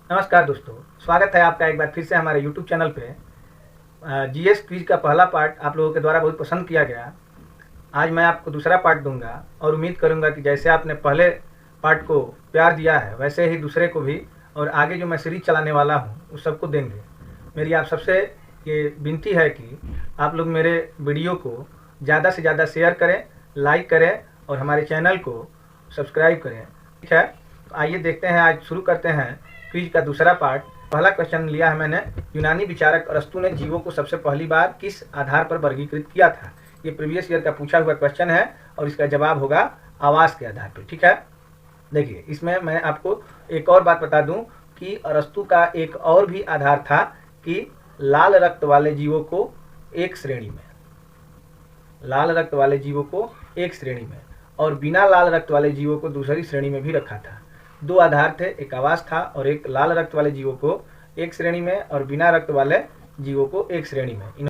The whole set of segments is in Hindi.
नमस्कार दोस्तों, स्वागत है आपका एक बार फिर से हमारे YouTube चैनल पे। जीएस क्विज का पहला पार्ट आप लोगों के द्वारा बहुत पसंद किया गया। आज मैं आपको दूसरा पार्ट दूंगा और उम्मीद करूंगा कि जैसे आपने पहले पार्ट को प्यार दिया है वैसे ही दूसरे को भी, और आगे जो मैं सीरीज चलाने वाला हूं उस सबको देंगे। मेरी आप सबसे ये विनती है कि आप लोग मेरे वीडियो को ज़्यादा से ज़्यादा शेयर करें, लाइक करें और हमारे चैनल को सब्सक्राइब करें। ठीक है, तो आइए देखते हैं, आज शुरू करते हैं क्विज का दूसरा पार्ट। पहला क्वेश्चन लिया है मैंने, यूनानी विचारक अरस्तु ने जीवों को सबसे पहली बार किस आधार पर वर्गीकृत किया था। ये प्रीवियस ईयर का पूछा हुआ क्वेश्चन है और इसका जवाब होगा आवास के आधार पर। ठीक है, देखिए इसमें मैं आपको एक और बात बता दूं कि अरस्तु का एक और भी आधार था कि लाल रक्त वाले जीवों को एक श्रेणी में, लाल रक्त वाले जीवों को एक श्रेणी में और बिना लाल रक्त वाले जीवों को दूसरी श्रेणी में भी रखा था। दो आधार थे, एक आवास था और एक लाल रक्त वाले जीवों को एक श्रेणी में और बिना रक्त वाले जीवों को एक श्रेणी में।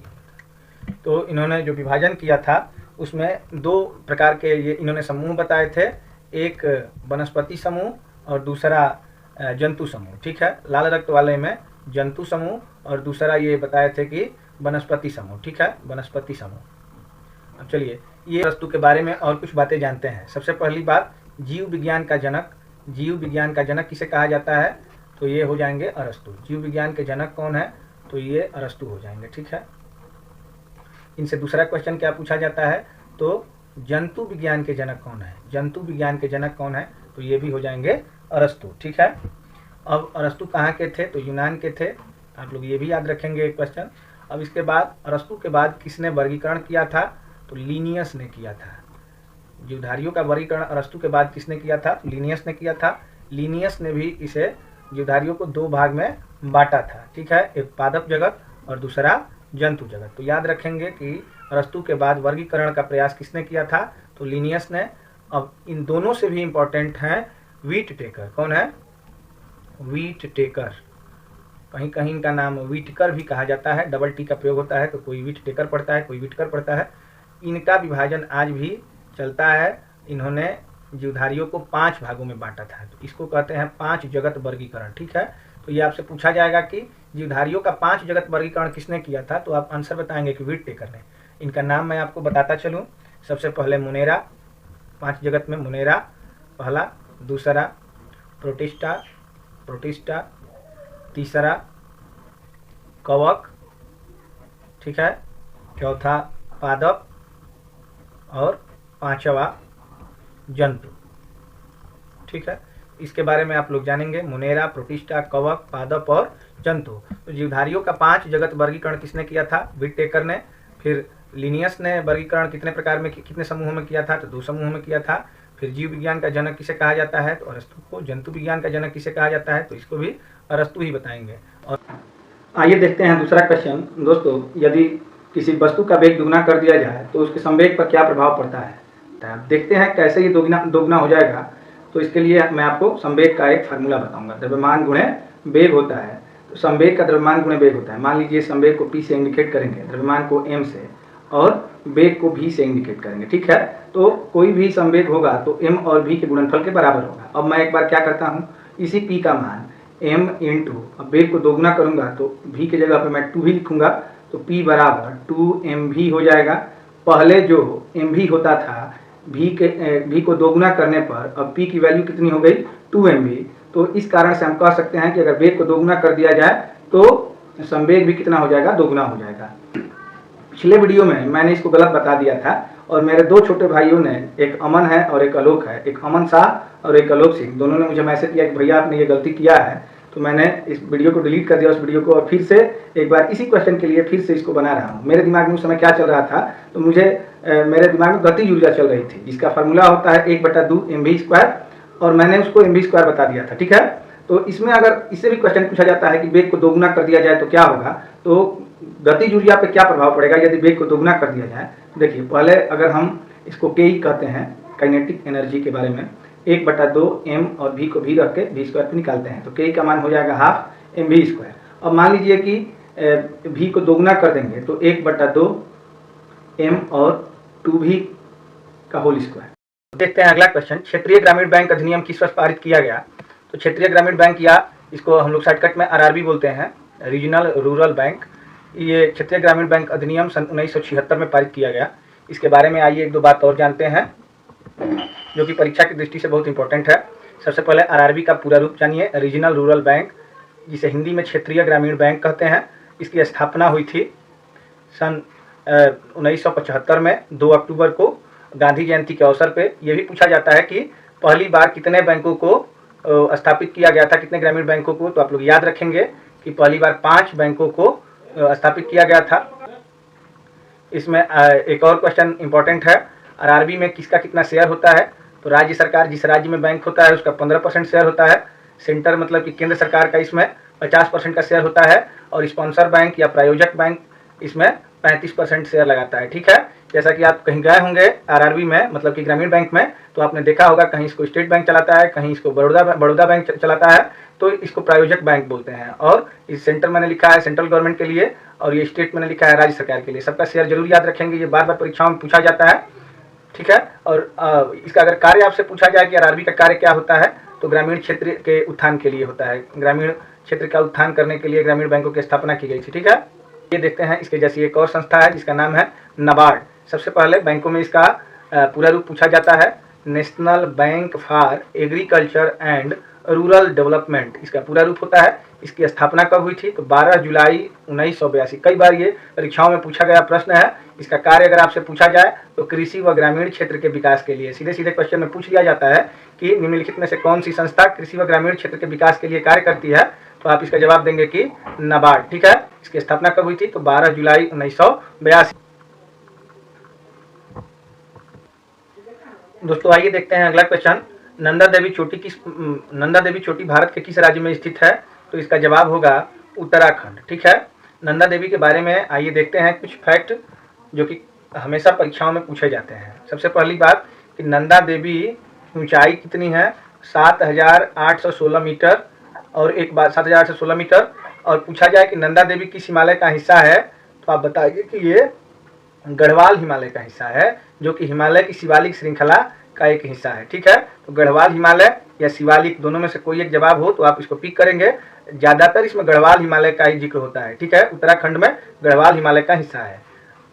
तो इन्होंने जो विभाजन किया था उसमें दो प्रकार के ये इन्होंने समूह बताए थे, एक वनस्पति समूह और दूसरा जंतु समूह। ठीक है, लाल रक्त वाले में जंतु समूह और दूसरा ये बताए थे कि वनस्पति समूह। ठीक है, वनस्पति समूह। अब चलिए ये अरस्तु के बारे में और कुछ बातें जानते हैं। सबसे पहली बात, जीव विज्ञान का जनक, जीव विज्ञान का जनक किसे कहा जाता है, तो ये हो जाएंगे अरस्तु। जीव विज्ञान के जनक कौन है, तो ये अरस्तु हो जाएंगे। ठीक है, इनसे दूसरा क्वेश्चन क्या पूछा जाता है, तो जंतु विज्ञान के जनक कौन है, जंतु विज्ञान के जनक कौन है, तो ये भी हो जाएंगे अरस्तु। ठीक है, अब अरस्तु कहाँ के थे, तो यूनान के थे। आप लोग ये भी याद रखेंगे एक क्वेश्चन। अब इसके बाद अरस्तु के बाद किसने वर्गीकरण किया था, तो लीनियस ने किया था। जीवधारियों का वर्गीकरण अरस्तु के बाद किसने किया था, लीनियस ने किया था। लीनियस ने भी इसे जीवधारियों को दो भाग में बांटा था। ठीक है, एक पादप जगत और दूसरा जंतु जगत। तो याद रखेंगे कि अरस्तु के बाद वर्गीकरण का प्रयास किसने किया था, तो लीनियस ने। अब इन दोनों से भी इंपॉर्टेंट है व्हीट टेकर। कौन है, व्हीट टेकर। कहीं कहीं इनका नाम व्हीटकर भी कहा जाता है, डबल टी का प्रयोग होता है, तो कोई व्हीट टेकर पढ़ता है, कोई व्हीटकर पढ़ता है। इनका विभाजन आज भी चलता है। इन्होंने जीवधारियों को 5 भागों में बांटा था, तो इसको कहते हैं 5 जगत वर्गीकरण। ठीक है, तो ये आपसे पूछा जाएगा कि जीवधारियों का 5 जगत वर्गीकरण किसने किया था, तो आप आंसर बताएंगे कि व्हीट टेकर ने। इनका नाम मैं आपको बताता चलूँ। सबसे पहले मुनेरा, 5 जगत में मुनेरा पहला, दूसरा प्रोटिस्टा, प्रोटिस्टा, तीसरा कवक, ठीक है, चौथा पादप और पांचवा जंतु। ठीक है, इसके बारे में आप लोग जानेंगे, मुनेरा, प्रोटिस्टा, कवक, पादप और जंतु। तो जीवधारियों का 5 जगत वर्गीकरण किसने किया था, व्हीट टेकर ने। फिर लीनियस ने वर्गीकरण कितने प्रकार में, कितने समूहों में किया था, तो 2 समूहों में किया था। फिर जीव विज्ञान का जनक किसे कहा जाता है, तो अरस्तु को। जंतु विज्ञान का जनक किसे कहा जाता है, तो इसको भी अरस्तु ही बताएंगे। और आइए देखते हैं दूसरा क्वेश्चन। दोस्तों, यदि किसी वस्तु का वेग दुगना कर दिया जाए तो उसके संवेग पर क्या प्रभाव पड़ता है, तो आप देखते हैं कैसे ये दोगुना हो जाएगा। तो इसके लिए मैं आपको संवेग का एक फार्मूला बताऊंगा। द्रव्यमान गुणे वेग होता है, तो संवेग का द्रव्यमान गुणे वेग होता है। मान लीजिए संवेग को P से इंडिकेट करेंगे, द्रव्यमान को M से और वेग को V से इंडिकेट करेंगे। ठीक है, तो कोई भी संवेग होगा तो M और V के गुणनफल के बराबर होगा। अब मैं एक बार क्या करता हूँ, इसी P का मान M इंटू, अब वेग को दोगुना करूंगा तो V की जगह पर मैं 2V लिखूंगा, तो P बराबर 2mv हो जाएगा। पहले जो mv होता था, v को दोगुना करने पर अब p की वैल्यू कितनी हो गई, 2mv। तो इस कारण से हम कह सकते हैं कि अगर वेग को दोगुना कर दिया जाए तो संवेग भी कितना हो जाएगा, दोगुना हो जाएगा। पिछले वीडियो में मैंने इसको गलत बता दिया था और मेरे 2 छोटे भाइयों ने, एक अमन है और एक आलोक है, एक अमन शाह और एक आलोक सिंह, दोनों ने मुझे मैसेज किया कि भैया आपने ये गलती किया है। तो मैंने इस वीडियो को डिलीट कर दिया, उस वीडियो को, और फिर से एक बार इसी क्वेश्चन के लिए फिर से इसको बना रहा हूँ। मेरे दिमाग में उस समय क्या चल रहा था, तो मुझे मेरे दिमाग में गति ऊर्जा चल रही थी, जिसका फार्मूला होता है 1/2 mv², और मैंने उसको mv² बता दिया था। ठीक है, तो इसमें अगर इससे भी क्वेश्चन पूछा जाता है कि वेग को दोगुना कर दिया जाए तो क्या होगा, तो गति ऊर्जा पे क्या प्रभाव पड़ेगा यदि वेग को दोगुना कर दिया जाए। देखिए, पहले अगर हम इसको के कहते हैं, काइनेटिक एनर्जी के बारे में, 1/2 m और v को v रख के v² पे निकालते हैं, तो के का मान हो जाएगा ½ mv²। अब मान लीजिए कि v को दोगुना कर देंगे तो 1/2 m और 2v का होल स्क्वायर। देखते हैं अगला क्वेश्चन। क्षेत्रीय ग्रामीण बैंक अधिनियम किस वर्ष पारित किया गया, तो क्षेत्रीय ग्रामीण बैंक या इसको हम लोग शॉर्टकट में RRB बोलते हैं, रीजनल रूरल बैंक। ये क्षेत्रीय ग्रामीण बैंक अधिनियम सन 1976 में पारित किया गया। इसके बारे में आइए एक दो बात और जानते हैं जो कि परीक्षा की दृष्टि से बहुत इंपॉर्टेंट है। सबसे पहले RRB का पूरा रूप जानिए, रीजनल रूरल बैंक, जिसे हिंदी में क्षेत्रीय ग्रामीण बैंक कहते हैं। इसकी स्थापना हुई थी सन 1975 में 2 अक्टूबर को, गांधी जयंती के अवसर पे। यह भी पूछा जाता है कि पहली बार कितने बैंकों को स्थापित किया गया था, कितने ग्रामीण बैंकों को, तो आप लोग याद रखेंगे कि पहली बार 5 बैंकों को स्थापित किया गया था। इसमें एक और क्वेश्चन इंपॉर्टेंट है, RRB में किसका कितना शेयर होता है, तो राज्य सरकार, जिस राज्य में बैंक होता है उसका 15% शेयर होता है। सेंटर मतलब कि केंद्र सरकार का इसमें 50% का शेयर होता है, और स्पॉन्सर बैंक या प्रायोजक बैंक इसमें 35% शेयर लगाता है। ठीक है, जैसा कि आप कहीं गए होंगे RRB में, मतलब कि ग्रामीण बैंक में, तो आपने देखा होगा कहीं इसको स्टेट बैंक चलाता है, कहीं इसको बड़ौदा बैंक चलाता है, तो इसको प्रायोजक बैंक बोलते हैं। और इस सेंटर मैंने लिखा है सेंट्रल गवर्नमेंट के लिए, और ये स्टेट मैंने लिखा है राज्य सरकार के लिए। सबका शेयर जरूर याद रखेंगे, ये बार बार परीक्षाओं में पूछा जाता है। ठीक है, और इसका अगर कार्य आपसे पूछा जाए कि RRB का कार्य क्या होता है, तो ग्रामीण क्षेत्र के उत्थान के लिए होता है। ग्रामीण क्षेत्र का उत्थान करने के लिए ग्रामीण बैंकों की स्थापना की गई थी। ठीक है, ये देखते हैं इसके जैसी एक और संस्था है जिसका नाम है नाबार्ड। सबसे पहले बैंकों में इसका पूरा रूप पूछा जाता है, national bank for agriculture and rural development इसका पूरा रूप होता है। इसकी स्थापना कब हुई थी, तो 12 जुलाई 1982। कई बार ये परीक्षाओं में पूछा गया प्रश्न है। इसका कार्य अगर आपसे पूछा जाए तो कृषि व ग्रामीण क्षेत्र के विकास के लिए, सीधे सीधे क्वेश्चन में पूछ लिया जाता है कि निम्नलिखित में से कौन सी संस्था कृषि व ग्रामीण क्षेत्र के विकास के लिए कार्य करती है, तो आप इसका जवाब देंगे कि नाबार्ड। ठीक है, इसकी स्थापना कब हुई थी, तो 12 जुलाई 1982। दोस्तों आइए देखते हैं अगला क्वेश्चन, नंदा देवी चोटी भारत के किस राज्य में स्थित है, तो इसका जवाब होगा उत्तराखंड। ठीक है, नंदा देवी के बारे में आइए देखते हैं कुछ फैक्ट जो कि हमेशा परीक्षाओं में पूछे जाते हैं। सबसे पहली बात कि नंदा देवी ऊंचाई कितनी है, 7,816 मीटर, और एक बात 7,816 मीटर। और पूछा जाए कि नंदा देवी किस हिमालय का हिस्सा है, तो आप बताइए कि ये गढ़वाल हिमालय का हिस्सा है, जो कि हिमालय की शिवालिक श्रृंखला का एक हिस्सा है। ठीक है, तो गढ़वाल हिमालय या शिवालिक दोनों में से कोई एक जवाब हो तो आप इसको पिक करेंगे। ज्यादातर इसमें गढ़वाल हिमालय का ही जिक्र होता है। ठीक है, उत्तराखंड में गढ़वाल हिमालय का हिस्सा है।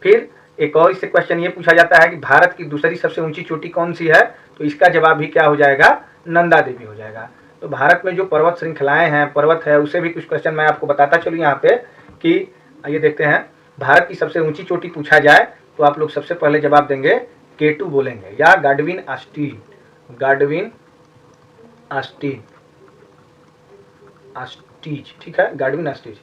फिर एक और इससे क्वेश्चन ये पूछा जाता है कि भारत की दूसरी सबसे ऊंची चोटी कौन सी है, तो इसका जवाब भी क्या हो जाएगा, नंदा देवी हो जाएगा। तो भारत में जो पर्वत श्रृंखलाएं हैं, पर्वत है, उससे भी कुछ क्वेश्चन मैं आपको बताता चलूँ यहाँ पे कि आइए देखते हैं। भारत की सबसे ऊंची चोटी पूछा जाए तो आप लोग सबसे पहले जवाब देंगे K2 बोलेंगे, या गाडविन आस्टीज। ठीक है, गाडविन आस्टीज,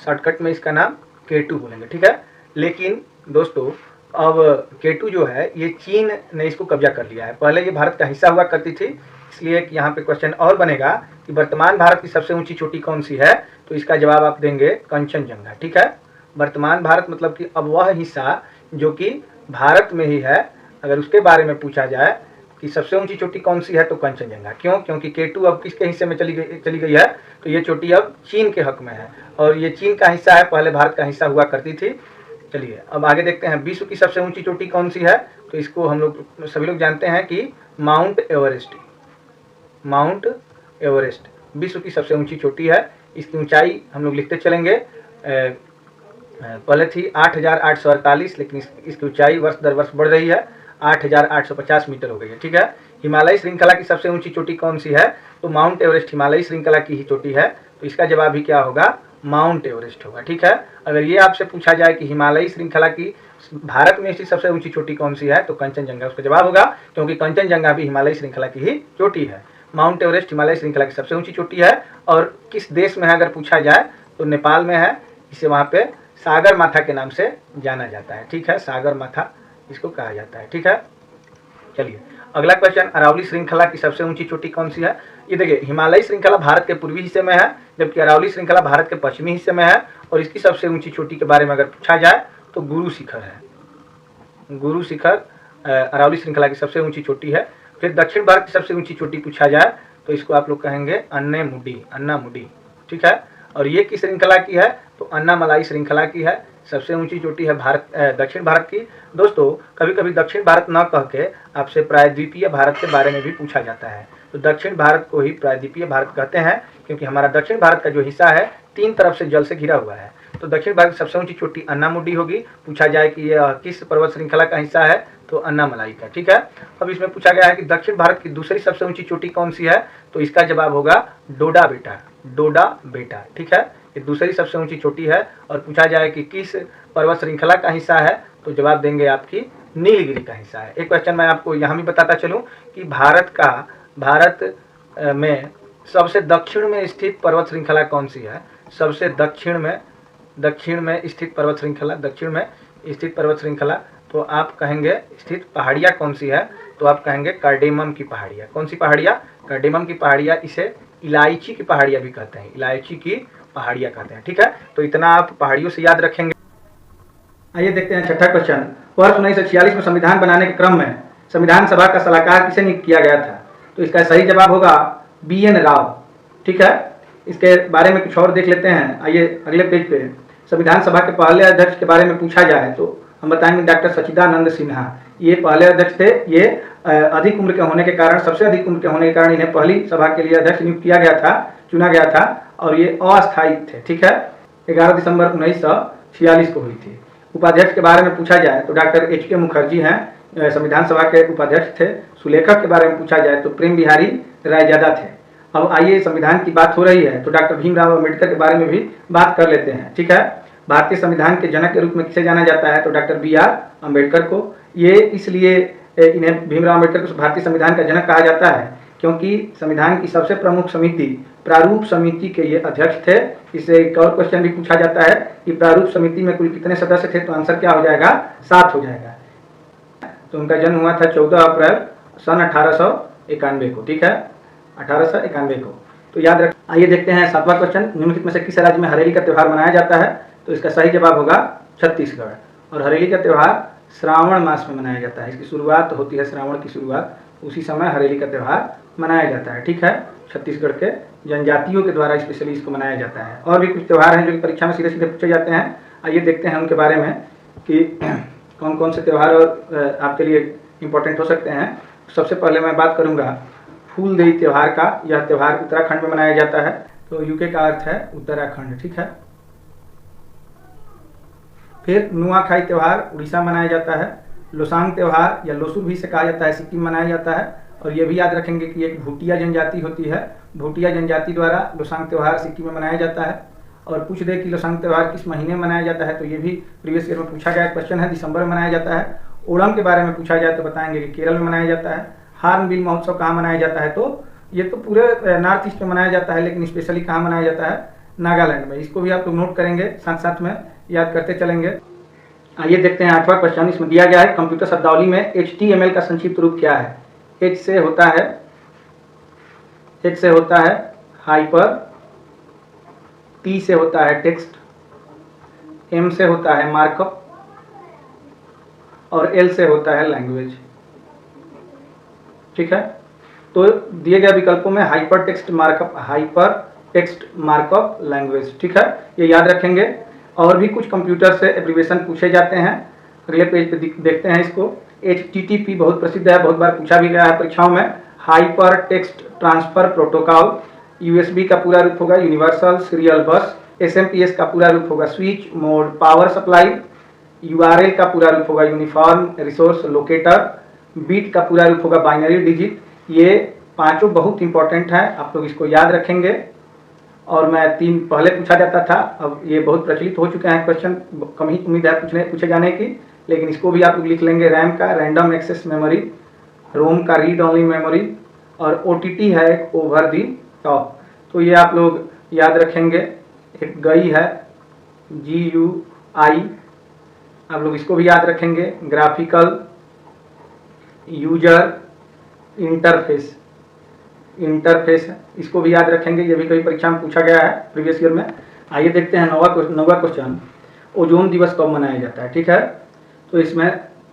शॉर्टकट में इसका नाम K2 बोलेंगे। ठीक है, लेकिन दोस्तों अब K2 जो है ये चीन ने इसको कब्जा कर लिया है। पहले ये भारत का हिस्सा हुआ करती थी, इसलिए यहाँ पे क्वेश्चन और बनेगा कि वर्तमान भारत की सबसे ऊंची चोटी कौन सी है, तो इसका जवाब आप देंगे कंचनजंगा। ठीक है, वर्तमान भारत मतलब कि अब वह हिस्सा जो कि भारत में ही है, अगर उसके बारे में पूछा जाए कि सबसे ऊंची चोटी कौन सी है, तो कंचनजंगा। क्यों, क्योंकि K2 अब किसके हिस्से में चली गई है, तो ये चोटी अब चीन के हक में है, और ये चीन का हिस्सा है, पहले भारत का हिस्सा हुआ करती थी। चलिए अब आगे देखते हैं, विश्व की सबसे ऊंची चोटी कौन सी है, तो इसको हम लोग सभी लोग जानते हैं कि माउंट एवरेस्ट विश्व की सबसे ऊंची चोटी है। इसकी ऊंचाई हम लोग लिखते चलेंगे, पहले थी 8,848, लेकिन इसकी ऊंचाई वर्ष दर वर्ष बढ़ रही है, 8,850 मीटर हो गई है। ठीक है, हिमालय श्रृंखला की सबसे ऊंची चोटी कौन सी है, तो माउंट एवरेस्ट हिमालयी श्रृंखला की ही चोटी है, तो इसका जवाब भी क्या होगा, माउंट एवरेस्ट होगा। ठीक है, अगर ये आपसे पूछा जाए कि हिमालयी श्रृंखला की भारत में स्थित सबसे ऊंची चोटी कौन सी है, तो कंचनजंगा उसका जवाब होगा, क्योंकि कंचनजंगा भी हिमालयी श्रृंखला की ही चोटी है। माउंट एवरेस्ट हिमालय श्रृंखला की सबसे ऊंची चोटी है, और किस देश में है अगर पूछा जाए तो नेपाल में है। इसे वहाँ पे सागर माथा के नाम से जाना जाता है। ठीक है, सागर माथा इसको कहा जाता है। ठीक है, चलिए अगला क्वेश्चन, अरावली श्रृंखला की सबसे ऊंची चोटी कौन सी है। ये देखिए, हिमालयी श्रृंखला भारत के पूर्वी हिस्से में है, जबकि अरावली श्रृंखला भारत के पश्चिमी हिस्से में है। और इसकी सबसे ऊंची चोटी के बारे में अगर पूछा जाए तो गुरु शिखर है। गुरु शिखर अरावली श्रृंखला की सबसे ऊंची चोटी है। फिर दक्षिण भारत की सबसे ऊंची चोटी पूछा जाए तो इसको आप लोग कहेंगे अन्नामुडी। ठीक है, और ये किस श्रृंखला की है, तो अन्नामलाई श्रृंखला की है। सबसे ऊंची चोटी है दक्षिण भारत की। दोस्तों कभी कभी दक्षिण भारत न कह के आपसे प्रायद्वीपीय भारत के बारे में भी पूछा जाता है। तो दक्षिण भारत को ही प्रायद्वीपीय भारत कहते हैं, क्योंकि हमारा दक्षिण भारत का जो हिस्सा है 3 तरफ से जल से घिरा हुआ है। तो दक्षिण भारत की सबसे ऊंची चोटी अन्नामुडी होगी। पूछा जाए कि यह किस पर्वत श्रृंखला का हिस्सा है, तो अन्नामलाई का। ठीक है। अब इसमें पूछा गया है कि दक्षिण भारत की दूसरी सबसे ऊंची चोटी कौन सी है, तो इसका जवाब होगा डोडा बेटा। डोडा बेटा, ठीक है, ये दूसरी सबसे ऊंची चोटी है। और पूछा जाए कि किस पर्वत श्रृंखला का हिस्सा है, तो जवाब देंगे आपकी नीलगिरी का हिस्सा है। एक क्वेश्चन मैं आपको यहाँ भी बताता चलूँ कि भारत में सबसे दक्षिण में स्थित पर्वत श्रृंखला कौन सी है। सबसे दक्षिण में स्थित पर्वत श्रृंखला, दक्षिण में स्थित पर्वत श्रृंखला, तो आप कहेंगे स्थित पहाड़ियाँ कौन सी है, तो आप कहेंगे कार्डेमम की पहाड़ियाँ। कौन सी पहाड़ियाँ? कार्डेमम की पहाड़ियाँ। इसे इलायची की पहाड़ियाँ भी कहते हैं, इलायची की पहाड़ियाँ कहते हैं। ठीक है, तो इतना आप पहाड़ियों से याद रखेंगे। आइए देखते हैं छठा क्वेश्चन। वर्ष 1946 में संविधान बनाने के क्रम में संविधान सभा का सलाहकार किसे नियुक्त किया गया था, तो इसका सही जवाब होगा BN राव। ठीक है, इसके बारे में कुछ और देख लेते हैं। आइए अगले पेज पे। संविधान सभा के पहले अध्यक्ष के बारे में पूछा जाए तो हम बताएंगे डॉक्टर सच्चिदानंद सिन्हा। ये पहले अध्यक्ष थे। ये अधिक उम्र के होने के कारण, सबसे अधिक उम्र के होने के कारण इन्हें पहली सभा के लिए अध्यक्ष नियुक्त किया गया था, चुना गया था, और ये अस्थायी थे। ठीक है, 11 दिसंबर 1946 को हुई थी। उपाध्यक्ष के बारे में पूछा जाए तो डॉक्टर HK मुखर्जी हैं, संविधान सभा के उपाध्यक्ष थे। सुलेखक के बारे में पूछा जाए तो प्रेम बिहारी रायजादा थे। अब आइए संविधान की बात हो रही है तो डॉक्टर भीमराव अम्बेडकर के बारे में भी बात कर लेते हैं। ठीक है, भारतीय संविधान के जनक के रूप में किसे जाना जाता है, तो डॉक्टर BR अम्बेडकर को। ये इसलिए इन्हें भीमराव अम्बेडकर को भारतीय संविधान का जनक कहा जाता है क्योंकि संविधान की सबसे प्रमुख समिति प्रारूप समिति के ये अध्यक्ष थे। इससे एक और क्वेश्चन भी पूछा जाता है कि प्रारूप समिति में कुल कितने सदस्य थे, तो आंसर क्या हो जाएगा? 7 हो जाएगा। तो उनका जन्म हुआ था 14 अप्रैल सन 1891 को। ठीक है, 1891 को, तो याद रख। आइए देखते हैं 7वां क्वेश्चन। निम्नलिखित में से किस राज्य में हरेली का त्यौहार मनाया जाता है, तो इसका सही जवाब होगा छत्तीसगढ़। और हरेली का त्यौहार श्रावण मास में मनाया जाता है। इसकी शुरुआत होती है श्रावण की शुरुआत, उसी समय हरेली का त्यौहार मनाया जाता है। ठीक है, छत्तीसगढ़ के जनजातियों के द्वारा स्पेशली इसको मनाया जाता है। और भी कुछ त्यौहार हैं जो कि परीक्षा में सीधे सीधे पूछे जाते हैं। आइए देखते हैं उनके बारे में कि कौन कौन से त्यौहार और आपके लिए इम्पोर्टेंट हो सकते हैं। सबसे पहले मैं बात करूंगा फूलदेई त्यौहार का। यह त्यौहार उत्तराखंड में मनाया जाता है, तो यूके का अर्थ है उत्तराखंड। ठीक है, फिर नुआखाई त्यौहार उड़ीसा मनाया जाता है। लोसांग त्यौहार या लोसू भी से कहा जाता है, सिक्किम मनाया जाता है। और ये भी याद रखेंगे कि एक भूटिया जनजाति होती है, भूटिया जनजाति द्वारा लोसांग त्यौहार सिक्किम में मनाया जाता है। और पूछ दे कि लोसांग त्यौहार किस महीने में मनाया जाता है, तो ये भी प्रीवियस ईयर में पूछा गया क्वेश्चन है, दिसंबर में मनाया जाता है। ओणम के बारे में पूछा जाए तो बताएंगे कि केरल में मनाया जाता है। हार्नबिल महोत्सव कहाँ मनाया जाता है, तो ये तो पूरे नॉर्थ ईस्ट में मनाया जाता है, लेकिन स्पेशली कहाँ मनाया जाता है? नागालैंड में। इसको भी आप लोग नोट करेंगे, साथ साथ में याद करते चलेंगे। आइए देखते हैं 8वां क्वेश्चन। इसमें दिया गया है कंप्यूटर शब्दावली में HTML का संक्षिप्त रूप क्या है। H से होता है हाइपर, T से होता है टेक्स्ट, M से होता है मार्कअप और L से होता है लैंग्वेज। ठीक है, तो दिए गए विकल्पों में हाइपर टेक्स्ट मार्कअप लैंग्वेज। ठीक है, ये याद रखेंगे। और भी कुछ कंप्यूटर से एब्रीविएशन पूछे जाते हैं। अगले पेज पे देखते हैं इसको। HTTP बहुत प्रसिद्ध है, बहुत बार पूछा भी गया है परीक्षाओं में। Hyper text transfer protocol. USB का पूरा रूप होगा यूनिवर्सल सीरियल बस। SMPS का पूरा रूप होगा switch mode power supply. URL का पूरा रूप होगा यूनिफॉर्म रिसोर्स लोकेटर। बीट का पूरा रूप होगा बाइनरी डिजिट। ये पांचों बहुत इंपॉर्टेंट हैं, आप लोग इसको याद रखेंगे। और मैं 3 पहले पूछा जाता था, अब ये बहुत प्रचलित हो चुके हैं क्वेश्चन, कम ही उम्मीद है पूछे जाने की, लेकिन इसको भी आप लोग लिख लेंगे। रैम का रैंडम एक्सेस मेमोरी, रोम का रीड ओनली मेमोरी, और OTT है ओवर दी टॉप। तो ये आप लोग याद रखेंगे। एक गई है GUI, आप लोग इसको भी याद रखेंगे। ग्राफिकल यूजर इंटरफेस, इसको भी याद रखेंगे। ये भी कई परीक्षा में पूछा गया है प्रीवियस ईयर में। आइए देखते हैं 9वां क्वेश्चन। ओजोन दिवस कब मनाया जाता है। ठीक है, तो इसमें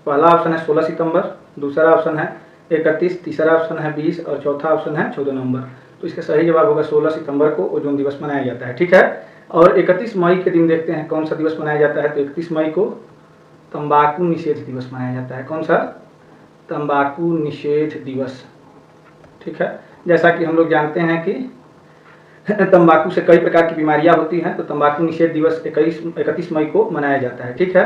पहला ऑप्शन है 16 सितंबर, दूसरा ऑप्शन है 31, तीसरा ऑप्शन है 20 और चौथा ऑप्शन है 14 नवंबर। तो इसका सही जवाब होगा 16 सितंबर को ओजोन दिवस मनाया जाता है। ठीक है, और 31 मई के दिन देखते हैं कौन सा दिवस मनाया जाता है। तो 31 मई को तंबाकू निषेध दिवस मनाया जाता है। कौन सा? तंबाकू निषेध दिवस। ठीक है, जैसा कि हम लोग जानते हैं कि तंबाकू से कई प्रकार की बीमारियां होती हैं, तो तंबाकू निषेध दिवस 31 मई को मनाया जाता है। ठीक है।